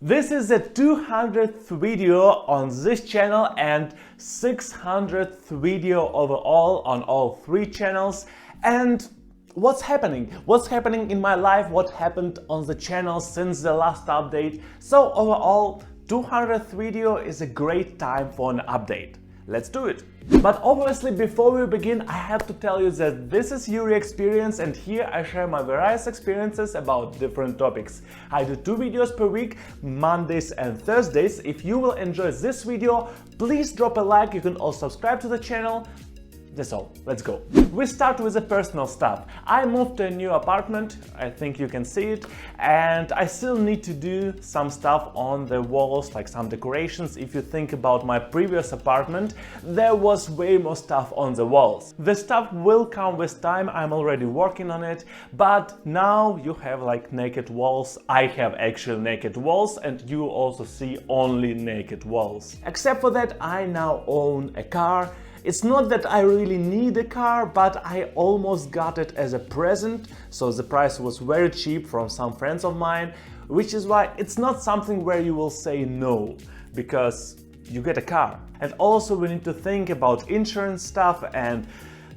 This is the 200th video on this channel and 600th video overall on all three channels. And what's happening? What's happening in my life? What happened on the channel since the last update? So overall, 200th video is a great time for an update. Let's do it! But obviously, before we begin, I have to tell you that this is Yury Experience, and here I share my various experiences about different topics. I do 2 videos per week, Mondays and Thursdays. If you will enjoy this video, please drop a like. You can also subscribe to the channel. That's all. Let's go. We start with the personal stuff. I moved to a new apartment, I think you can see it, and I still need to do some stuff on the walls, like some decorations. If you think about my previous apartment, there was way more stuff on the walls. The stuff will come with time, I'm already working on it, but now you have like naked walls. I have actual naked walls, and you also see only naked walls. Except for that, I now own a car. It's not that I really need a car, but I almost got it as a present, so the price was very cheap from some friends of mine, which is why it's not something where you will say no, because you get a car. And also we need to think about insurance stuff, and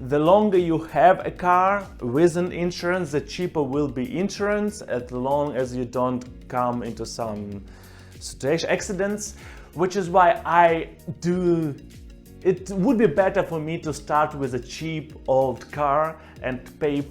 the longer you have a car with an insurance, the cheaper will be insurance, as long as you don't come into some situation, accidents, which is why it would be better for me to start with a cheap old car and pay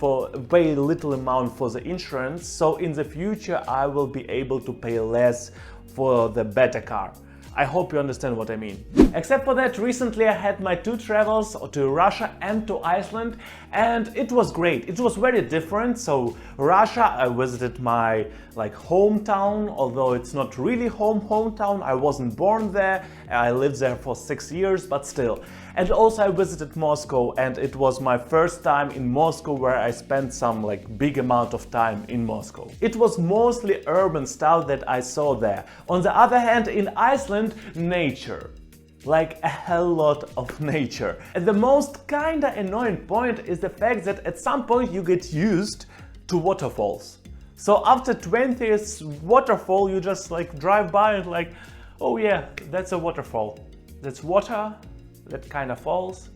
little amount for the insurance, so in the future I will be able to pay less for the better car. I hope you understand what I mean. Except for that, recently I had my 2 travels to Russia and to Iceland, and it was great. It was very different. So Russia, I visited my hometown, although it's not really hometown. I wasn't born there. I lived there for 6 years, but still. And also I visited Moscow, and it was my first time in Moscow, where I spent some big amount of time in Moscow. It was mostly urban stuff that I saw there. On the other hand, in Iceland, nature. Like a hell lot of nature. And the most kinda annoying point is the fact that at some point you get used to waterfalls. So after 20th waterfall, you just drive by and oh yeah, that's a waterfall. That's water that kinda falls.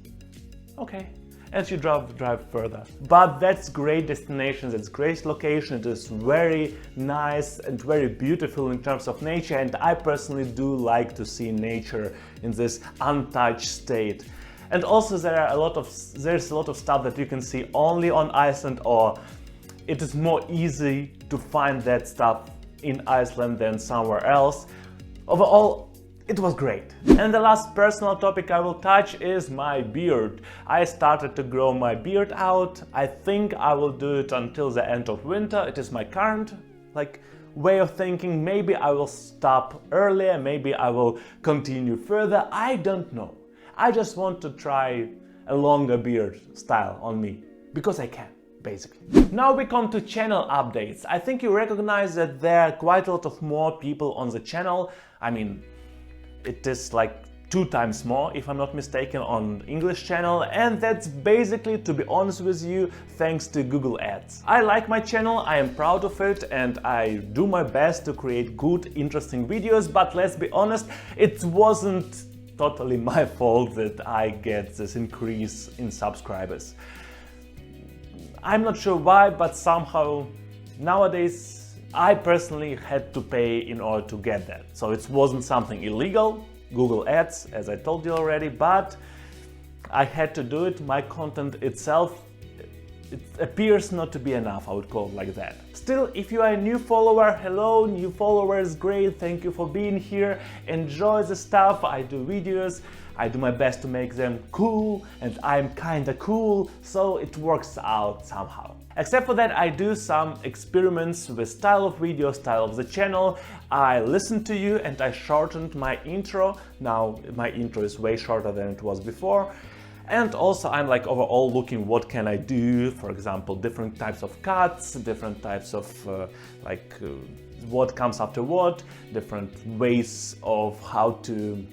Okay. And you drive further. But that's great destination, that's great location. It is very nice and very beautiful in terms of nature, and I personally do like to see nature in this untouched state. And also there's a lot of stuff that you can see only on Iceland, or it is more easy to find that stuff in Iceland than somewhere else. Overall, it was great. And the last personal topic I will touch is my beard. I started to grow my beard out. I think I will do it until the end of winter. It is my current way of thinking. Maybe I will stop earlier, maybe I will continue further. I don't know. I just want to try a longer beard style on me, because I can. Basically. Now we come to channel updates. I think you recognize that there are quite a lot of more people on the channel. I mean, it is 2 times more, if I'm not mistaken, on English channel, and that's basically, to be honest with you, thanks to Google Ads. I like my channel, I am proud of it, and I do my best to create good, interesting videos, but let's be honest, it wasn't totally my fault that I get this increase in subscribers. I'm not sure why, but somehow nowadays I personally had to pay in order to get that. So it wasn't something illegal, Google Ads, as I told you already, but I had to do it. My content itself, it appears not to be enough, I would call it like that. Still, if you are a new follower, hello, new followers, great, thank you for being here. Enjoy the stuff, I do videos, I do my best to make them cool, and I'm kinda cool, so it works out somehow. Except for that, I do some experiments with style of video, style of the channel. I listened to you and I shortened my intro. Now my intro is way shorter than it was before. And also I'm overall looking what can I do, for example, different types of cuts, different types of what comes after what, different ways of how to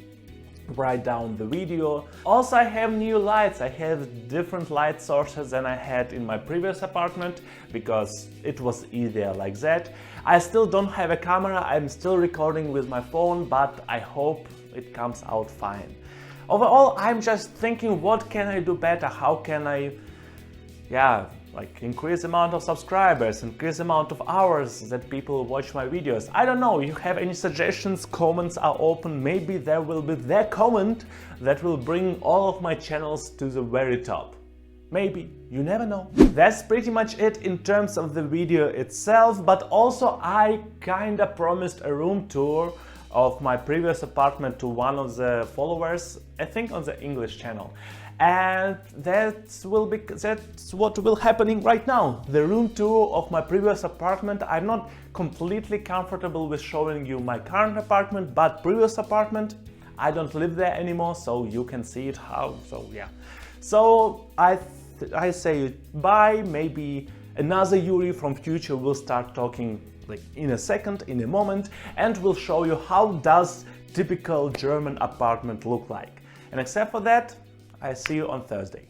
write down the video. Also, I have new lights. I have different light sources than I had in my previous apartment because it was easier like that. I still don't have a camera, I'm still recording with my phone, but I hope it comes out fine. Overall, I'm just thinking, what can I do better? How can I, increase the amount of subscribers, increase the amount of hours that people watch my videos? I don't know. You have any suggestions? Comments are open. Maybe there will be their comment that will bring all of my channels to the very top. Maybe, you never know. That's pretty much it in terms of the video itself, but also I kinda promised a room tour of my previous apartment to one of the followers, I think on the English channel. And that's what will happening right now. The room tour of my previous apartment. I'm not completely comfortable with showing you my current apartment, but previous apartment, I don't live there anymore, so you can see it how, so yeah. So I say bye, maybe another Yury from future will start talking like in a second, in a moment, and will show you how does typical German apartment look like. And except for that, I see you on Thursday.